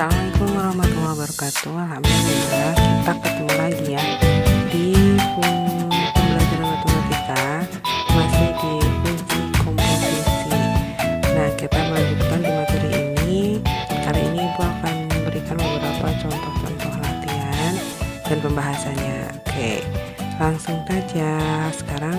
Assalamualaikum warahmatullahi wabarakatuh. Alhamdulillah kita ketemu lagi ya di pembelajaran matematika, masih di fungsi komposisi. Nah, kita melanjutkan di materi ini. Kali ini Ibu akan memberikan beberapa contoh-contoh latihan dan pembahasannya. Oke, langsung saja. Sekarang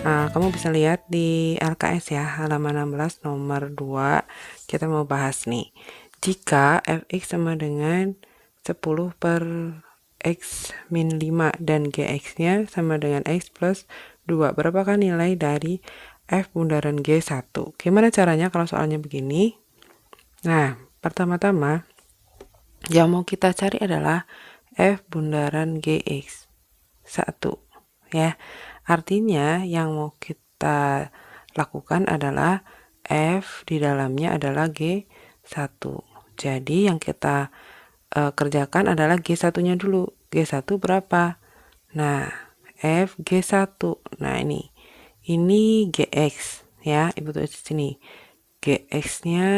kamu bisa lihat di LKS ya, halaman 16 nomor 2. Kita mau bahas nih. Jika fx sama dengan 10 per x min 5 dan gx-nya sama dengan x plus 2, berapakah nilai dari f bundaran G1? Gimana caranya kalau soalnya begini? Nah, pertama-tama yang mau kita cari adalah f bundaran Gx1 ya. Artinya yang mau kita lakukan adalah f di dalamnya adalah G1. Jadi yang kita kerjakan adalah G1-nya dulu. G1 berapa? Nah, F G1. Nah, ini GX ya. Ibu tulis di sini. GX-nya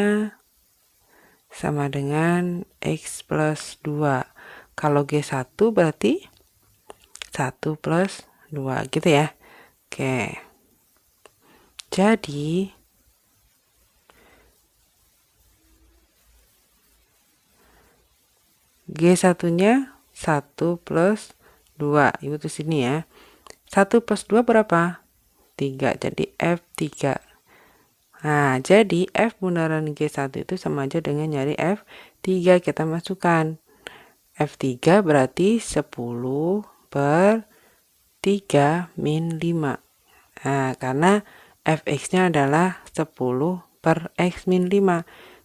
sama dengan X plus 2. Kalau G1 berarti 1 plus 2 gitu ya. Oke. Jadi G1-nya 1 plus 2. Ibu tulis sini ya. 1 plus 2 berapa? 3. Jadi F3. Nah, jadi F bundaran G1 itu sama aja dengan nyari F3. Kita masukkan. F3 berarti 10 per 3 min 5. Nah, karena Fx-nya adalah 10 per X min 5.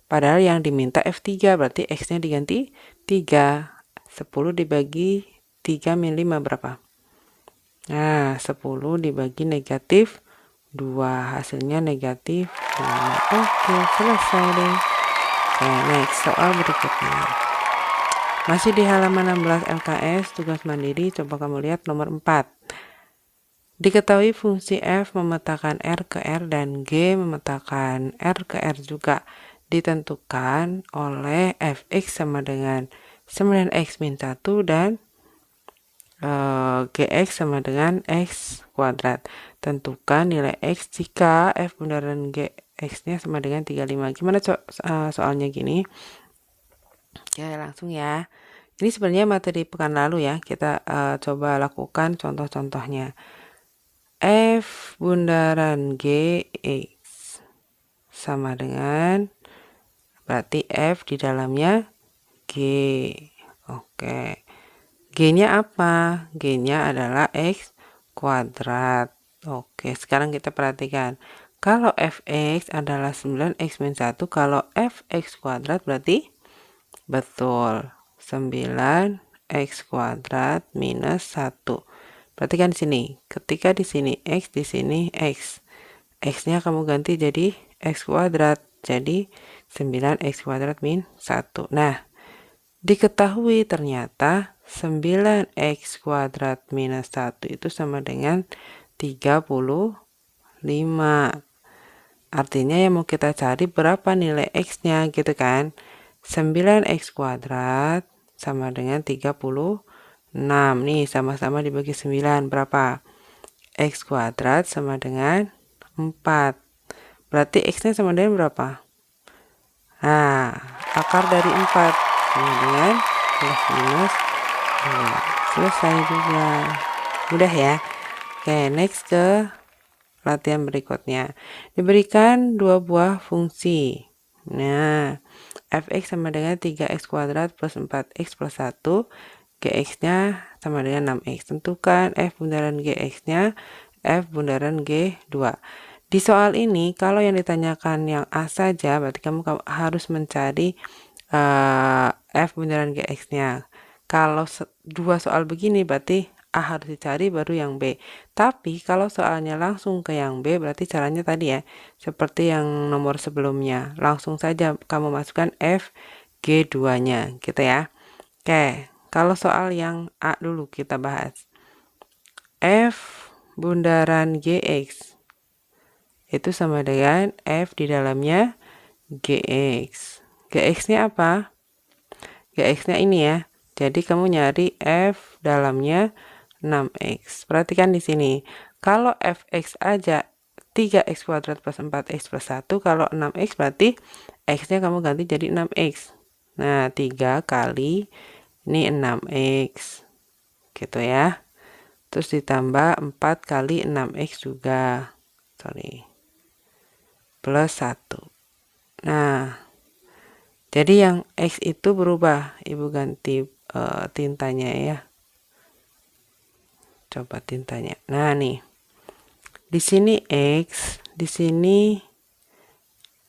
Padahal yang diminta F3, berarti X-nya diganti 3. 10 dibagi 3 min 5 berapa? Nah, 10 dibagi negatif 2. Hasilnya negatif 5. Oke, selesai deh. Oke, next. Soal berikutnya. Masih di halaman 16 LKS, tugas mandiri. Coba kamu lihat nomor 4. Diketahui fungsi f memetakan r ke r dan g memetakan r ke r juga ditentukan oleh fx sama dengan 9x min 1 dan gx sama dengan x kuadrat. Tentukan nilai x jika f bundaran gx-nya sama dengan 35. Gimana soalnya gini? Ya, langsung ya. Ini sebenarnya materi pekan lalu ya. Kita coba lakukan contoh-contohnya. F bundaran Gx sama dengan, berarti F di dalamnya G. Oke. G-nya apa? G-nya adalah X kuadrat. Oke, sekarang kita perhatikan. Kalau Fx adalah 9x min 1, kalau Fx kuadrat berarti betul 9x kuadrat minus 1. Perhatikan di sini. Ketika di sini X, di sini X. X-nya kamu ganti jadi X kuadrat. Jadi 9x kuadrat min 1. Nah, diketahui ternyata 9x kuadrat minus 1 itu sama dengan 35. Artinya yang mau kita cari berapa nilai X-nya gitu kan. 9x kuadrat sama dengan 36. Nih, sama-sama dibagi 9 berapa? X kuadrat sama dengan 4. Berarti X-nya sama dengan berapa? Nah, akar dari 4 sama dengan plus minus 2. Selesai juga. Mudah ya. Oke, next ke latihan berikutnya. Diberikan dua buah fungsi. Nah, fx sama dengan 3x kuadrat plus 4x plus 1. Gx-nya sama dengan 6x. Tentukan f bundaran gx-nya, f bundaran g2. Di soal ini, kalau yang ditanyakan yang A saja, berarti kamu harus mencari f bundaran gx-nya. Kalau dua soal begini, berarti A harus dicari baru yang B. Tapi kalau soalnya langsung ke yang B, berarti caranya tadi ya, seperti yang nomor sebelumnya. Langsung saja kamu masukkan f g2-nya, gitu ya. Oke. Kalau soal yang A dulu kita bahas. F bundaran Gx itu sama dengan F di dalamnya Gx. Gx-nya apa? Gx-nya ini ya. Jadi kamu nyari f dalamnya 6x. Perhatikan di sini. Kalau fx aja 3x kuadrat plus 4x plus 1. Kalau 6x berarti x-nya kamu ganti jadi 6x. Nah, 3 kali ini 6x. Gitu ya. Terus ditambah 4 kali 6x juga. Sorry. Plus 1. Nah, jadi yang x itu berubah. Ibu ganti tintanya ya. Coba tintanya. Nah, nih. Di sini x, di sini.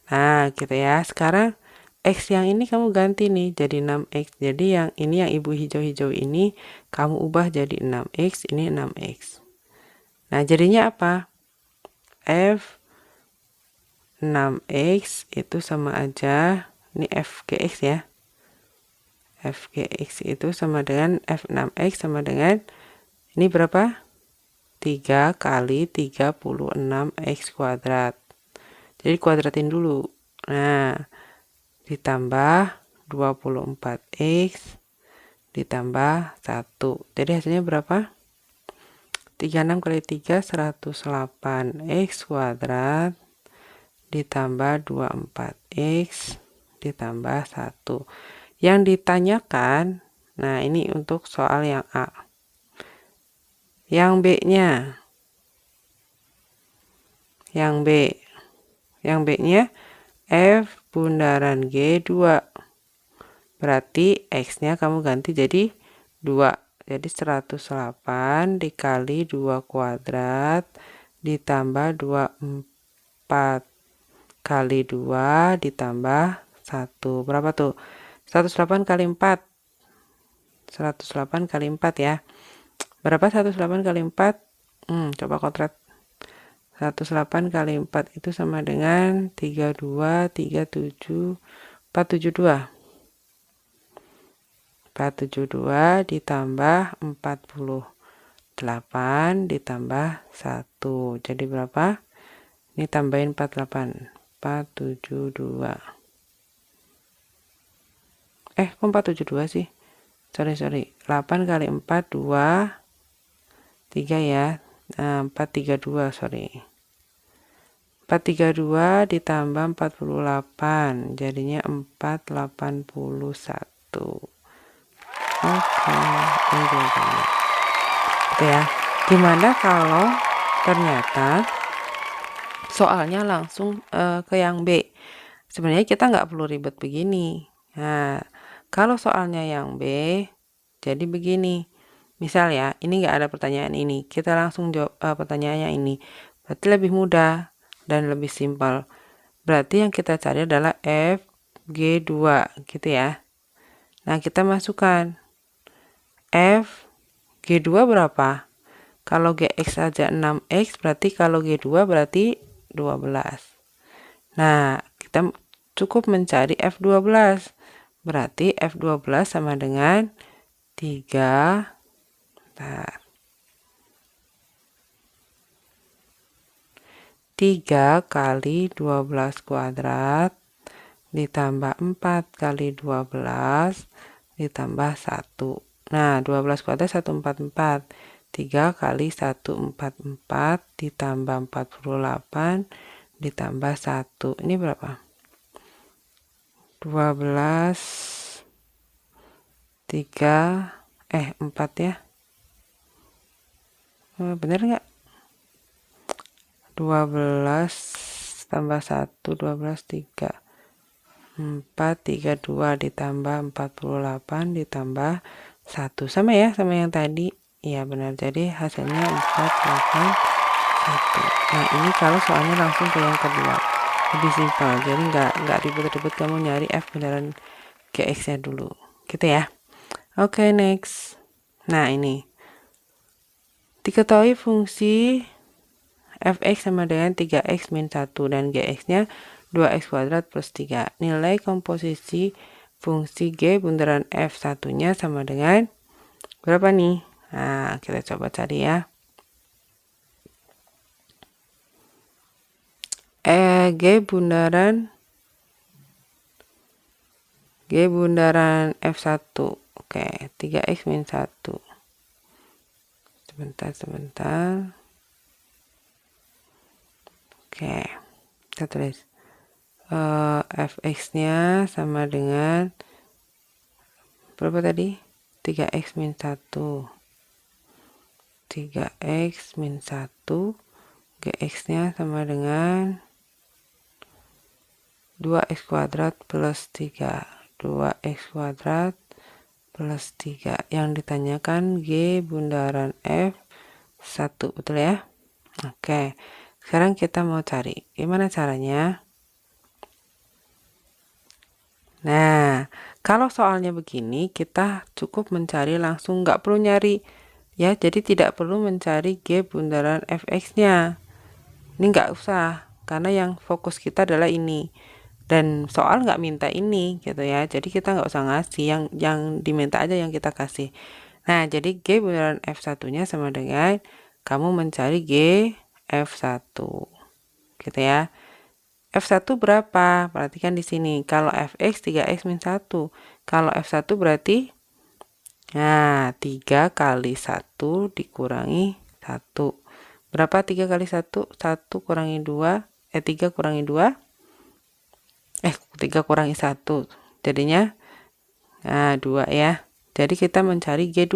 Nah, gitu ya. Sekarang x yang ini kamu ganti nih jadi 6x. Jadi yang ini yang ibu hijau-hijau ini kamu ubah jadi 6x, ini 6x. Nah, jadinya apa? F 6x itu sama aja, ini fgx ya. Fgx itu sama dengan f6x sama dengan ini berapa? 3 kali 36x kuadrat. Jadi kuadratin dulu. Nah, ditambah 24x ditambah 1. Jadi hasilnya berapa? 36 kali 3 108x kuadrat ditambah 24x ditambah 1. Yang ditanyakan, nah ini untuk soal yang A. Yang B-nya. Yang B. Yang B-nya F bundaran G2. Berarti X-nya kamu ganti jadi 2. Jadi 108 dikali 2 kuadrat ditambah 24 kali 2 ditambah 1. Berapa tuh? 108 kali 4. 108 kali 4 ya. Berapa 108 kali 4? Coba kodrat. 108 kali 4 itu sama dengan 32, 37, 472. 472 ditambah 48 ditambah 1. Jadi berapa? Ini tambahin 48. 472. Kok 472 sih? Sorry. 8 kali 4, 2. 3 ya. Nah, 432, sorry. 432 ditambah 48. Jadinya 481. Oke, ini jawabannya. Gitu ya. Gimana kalau ternyata soalnya langsung ke yang B? Sebenarnya kita nggak perlu ribet begini. Nah, kalau soalnya yang B, jadi begini. Misal ya, ini nggak ada pertanyaan ini. Kita langsung jawab pertanyaannya ini. Berarti lebih mudah dan lebih simpel. Berarti yang kita cari adalah F, G2, gitu ya. Nah, kita masukkan. F G2 berapa? Kalau Gx aja 6x, berarti kalau G2 berarti 12. Nah, kita cukup mencari F12. Berarti F12 sama dengan 3. Bentar. 3 kali 12 kuadrat ditambah 4 kali 12 ditambah 1. Nah, 12 kuadrat 144. 3 kali 144 ditambah 48 ditambah 1. Ini berapa? 12 3 4 ya. Bener nggak? 12 tambah 1 12 3 432 ditambah 48 ditambah 1 sama ya sama yang tadi. Iya benar, jadi hasilnya 481. Nah, ini kalau soalnya langsung ke yang kedua, lebih simpel, jadi nggak ribet-ribet kamu nyari F beneran Gx nya dulu gitu ya. Oke, next. Nah, ini diketahui fungsi fx sama dengan 3x min 1 dan gx nya 2x kuadrat plus 3. Nilai komposisi fungsi G bundaran F1 nya sama dengan berapa nih? Nah, kita coba cari ya. G bundaran G bundaran F1. Oke, 3X min 1. Sebentar. Oke, kita tulis. Fx-nya sama dengan berapa tadi? 3X min 1. 3X min 1. Gx-nya sama dengan 2x kuadrat plus 3. 2x kuadrat plus 3. Yang ditanyakan G bundaran F1, betul ya? Oke, sekarang kita mau cari. Gimana caranya? Nah, kalau soalnya begini, kita cukup mencari langsung, nggak perlu nyari. Ya, jadi tidak perlu mencari G bundaran Fx-nya. Ini nggak usah, karena yang fokus kita adalah ini. Dan soal nggak minta ini, gitu ya. Jadi kita nggak usah ngasih, yang diminta aja yang kita kasih. Nah, jadi G bundaran F1-nya sama dengan kamu mencari G F1. Gitu ya. F1 berapa? Perhatikan di sini. Kalau Fx 3x min 1. Kalau F1 berarti 3 kali 1 dikurangi 1. Berapa 3 kali 1? 1 kurangi 2. 3 kurangi 2. 3 kurangi 1. Jadinya 2 ya. Jadi kita mencari G2.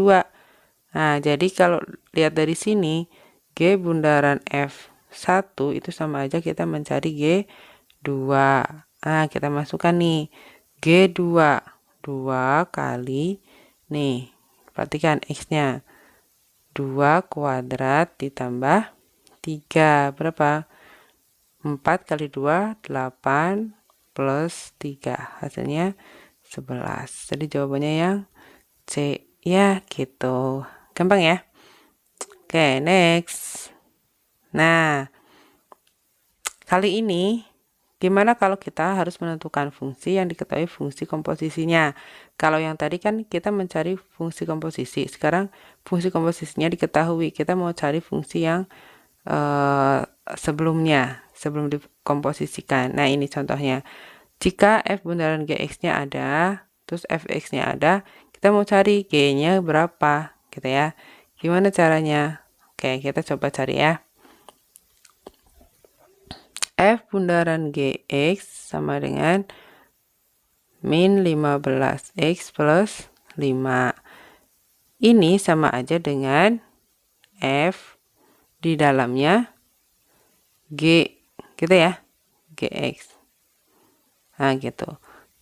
Nah, jadi kalau lihat dari sini, G bundaran F1 itu sama aja kita mencari G2. Nah, kita masukkan nih. G2. 2 kali, nih, perhatikan X-nya. 2 kuadrat ditambah 3. Berapa? 4 kali 2, 8 plus 3. Hasilnya 11. Jadi jawabannya yang C. Ya, gitu. Gampang ya? Oke, next. Nah, kali ini gimana kalau kita harus menentukan fungsi yang diketahui fungsi komposisinya? Kalau yang tadi kan kita mencari fungsi komposisi. Sekarang fungsi komposisinya diketahui. Kita mau cari fungsi yang sebelumnya, sebelum dikomposisikan. Nah, ini contohnya. Jika f bundaran gx-nya ada, terus fx-nya ada, kita mau cari g-nya berapa, gitu ya. Gimana caranya? Oke, kita coba cari ya. F bundaran gx sama dengan min 15x plus 5. Ini sama aja dengan F di dalamnya G, gitu ya, gx. Nah, gitu.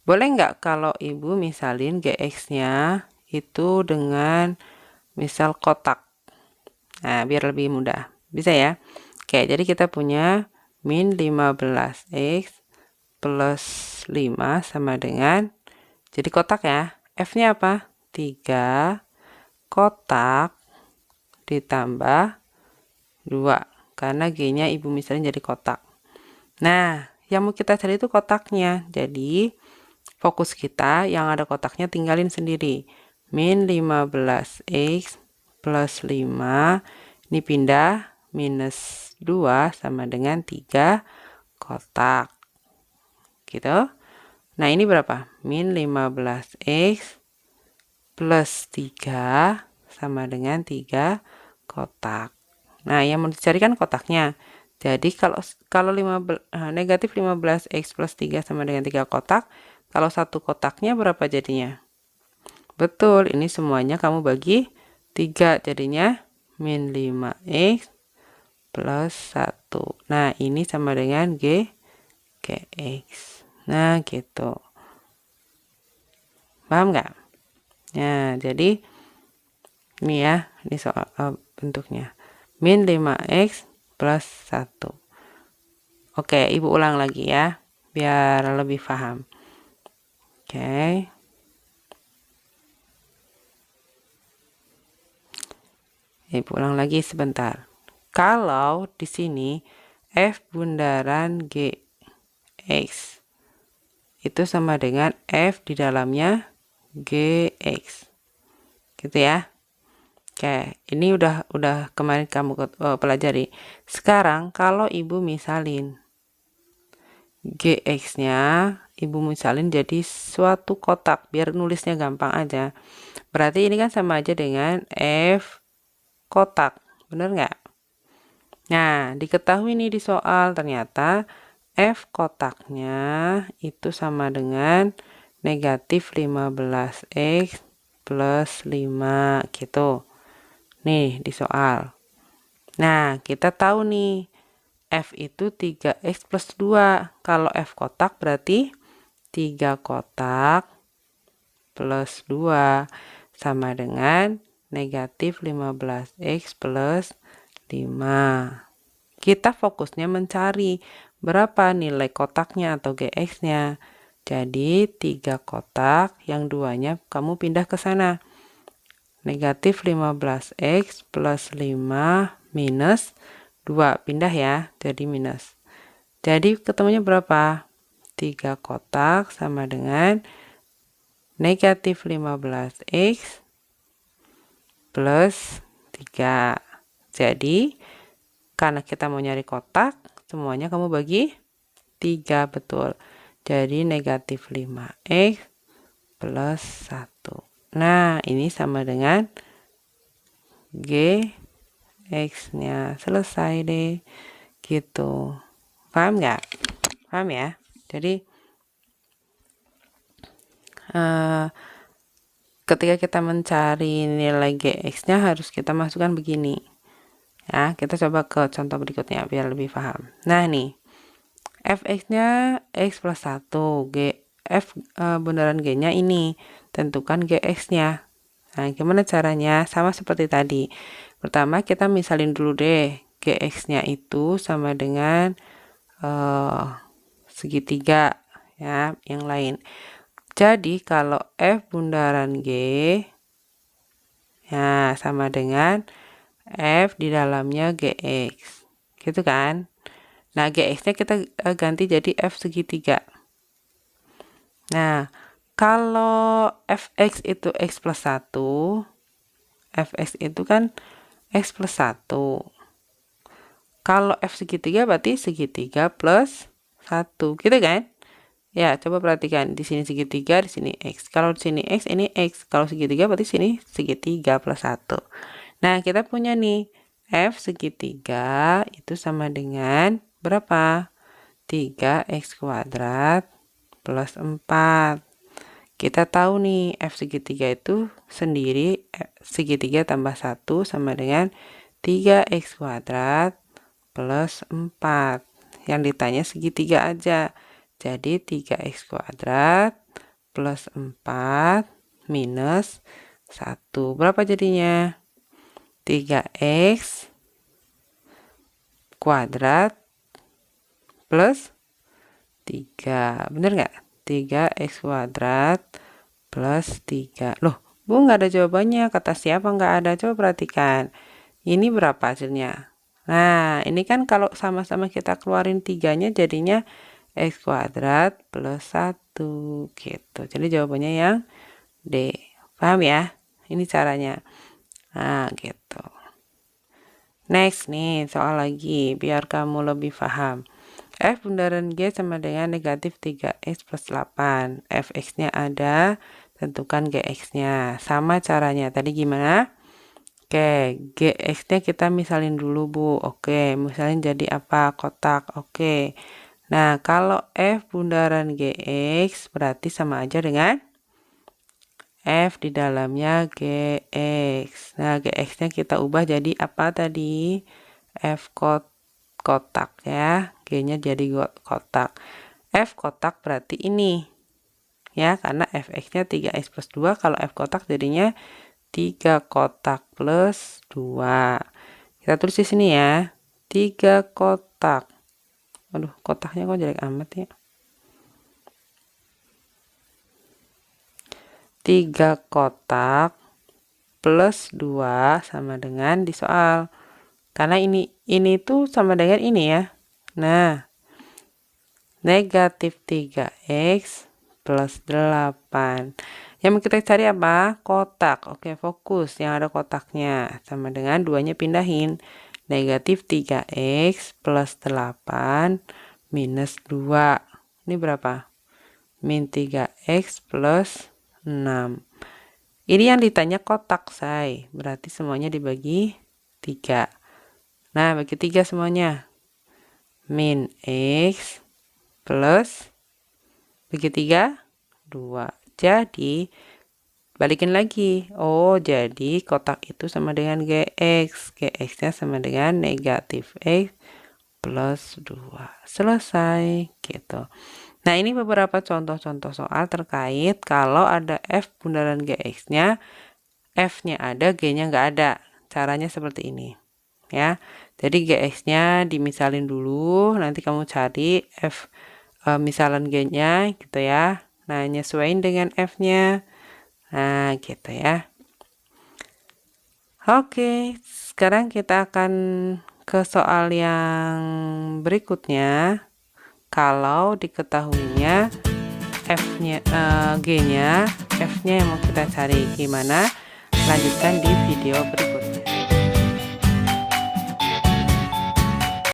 Boleh nggak kalau ibu misalin gx-nya itu dengan misal kotak? Nah, biar lebih mudah. Bisa ya? Oke, jadi kita punya min 15x plus 5 sama dengan, jadi kotak ya, F-nya apa? 3 kotak ditambah 2, karena G-nya ibu misalnya jadi kotak. Nah, yang mau kita cari itu kotaknya. Jadi, fokus kita yang ada kotaknya tinggalin sendiri. Min 15x plus 5, ini pindah, minus 2 sama dengan 3 kotak. Gitu. Nah, ini berapa? Min 15x plus 3 sama dengan 3 kotak. Nah, yang mau dicarikan kotaknya. Jadi, kalau negatif 15x plus 3 sama dengan 3 kotak, kalau satu kotaknya berapa jadinya? Betul, ini semuanya kamu bagi 3, jadinya min 5x plus 1. Nah, ini sama dengan gx. Nah, gitu. Paham nggak? Nah, jadi ini ya, ini soal bentuknya. Min 5x plus 1. Oke, ibu ulang lagi ya, biar lebih paham. Oke. Ibu ulang lagi sebentar. Kalau di sini F bundaran gx itu sama dengan F di dalamnya gx. Gitu ya. Oke, ini udah kemarin kamu pelajari. Sekarang kalau ibu misalin gx-nya Ibu misalin jadi suatu kotak biar nulisnya gampang aja. Berarti ini kan sama aja dengan F kotak, bener nggak? Nah, diketahui nih di soal ternyata F kotaknya itu sama dengan negatif 15x plus 5 gitu. Nih di soal. Nah, kita tahu nih F itu 3x plus 2. Kalau F kotak berarti 3 kotak plus 2 sama dengan negatif 15x plus 5. Kita fokusnya mencari berapa nilai kotaknya atau GX-nya. Jadi 3 kotak, yang duanya kamu pindah ke sana. Negatif 15x plus 5 minus 2. Pindah ya, jadi minus. Jadi ketemunya berapa? 3 kotak sama dengan negatif 15x plus 3. Jadi, karena kita mau nyari kotak, semuanya kamu bagi 3, betul. Jadi, negatif 5x plus 1. Nah, ini sama dengan GX-nya. Selesai deh. Gitu. Paham nggak? Paham ya? Jadi, ketika kita mencari nilai GX-nya harus kita masukkan begini. Ya, kita coba ke contoh berikutnya biar lebih paham. Nah, nih. Fx-nya x plus 1. F bundaran G-nya ini. Tentukan GX-nya. Nah, gimana caranya? Sama seperti tadi. Pertama, kita misalin dulu deh. GX-nya itu sama dengan segitiga. Ya, yang lain. Jadi, kalau F bundaran G, ya, sama dengan F di dalamnya GX. Gitu kan? Nah, GX-nya kita ganti jadi F segitiga. Nah, kalau Fx itu X plus 1, Fx itu kan X plus 1. Kalau F segitiga berarti segitiga plus 1, gitu kan? Ya, coba perhatikan. Di sini segitiga, di sini X. Kalau di sini X, ini X. Kalau segitiga berarti sini segitiga plus 1. Nah, kita punya nih, F segitiga itu sama dengan berapa? 3x kuadrat plus 4. Kita tahu nih, F segitiga itu sendiri, segitiga tambah 1 sama dengan 3x kuadrat plus 4. Yang ditanya segitiga aja. Jadi 3x kuadrat plus 4 minus 1. Berapa jadinya? 3x kuadrat plus 3. Bener nggak? 3x kuadrat plus 3. Loh, Bu nggak ada jawabannya. Kata siapa nggak ada? Coba perhatikan. Ini berapa hasilnya? Nah, ini kan kalau sama-sama kita keluarin 3-nya jadinya x kuadrat plus 1 gitu. Jadi jawabannya yang D. Paham ya? Ini caranya. Nah, gitu. Next nih, soal lagi biar kamu lebih paham. F bundaran G sama dengan negatif 3x plus 8. Fx-nya ada, tentukan Gx-nya. Sama caranya. Tadi gimana? Oke, Gx-nya kita misalin dulu, Bu. Oke, misalin jadi apa? Kotak. Oke. Nah, kalau F bundaran Gx berarti sama aja dengan F di dalamnya Gx. Nah, Gx-nya kita ubah jadi apa tadi? F kotak ya. G-nya jadi kotak. F kotak berarti ini. Ya, karena Fx-nya 3x plus 2. Kalau F kotak jadinya 3 kotak plus 2. Kita tulis di sini ya. 3 kotak. Aduh, kotaknya kok jelek amat ya. 3 kotak plus 2 sama dengan di soal. Karena ini tuh sama dengan ini ya. Nah, negatif 3x plus 8. Yang mau kita cari apa? Kotak. Oke, fokus. Yang ada kotaknya. Sama dengan 2-nya pindahin. Negatif 3x plus 8 minus 2. Ini berapa? min 3x plus 6. Ini yang ditanya kotak, say. Berarti semuanya dibagi 3. Nah, bagi 3 semuanya. Min x plus bagi 3, 2. Jadi, balikin lagi. Oh, jadi kotak itu sama dengan gx. Gx-nya sama dengan negatif x plus 2. Selesai, gitu. Nah, ini beberapa contoh-contoh soal terkait kalau ada f bundaran gx-nya, f-nya ada, g-nya nggak ada. Caranya seperti ini, ya. Jadi gx-nya dimisalin dulu, nanti kamu cari f misalan g-nya gitu ya. Nah, nyesuaiin dengan f-nya. Nah, gitu ya. Oke, sekarang kita akan ke soal yang berikutnya. Kalau diketahuinya f-nya, g-nya, f-nya yang mau kita cari gimana? Lanjutkan di video berikutnya.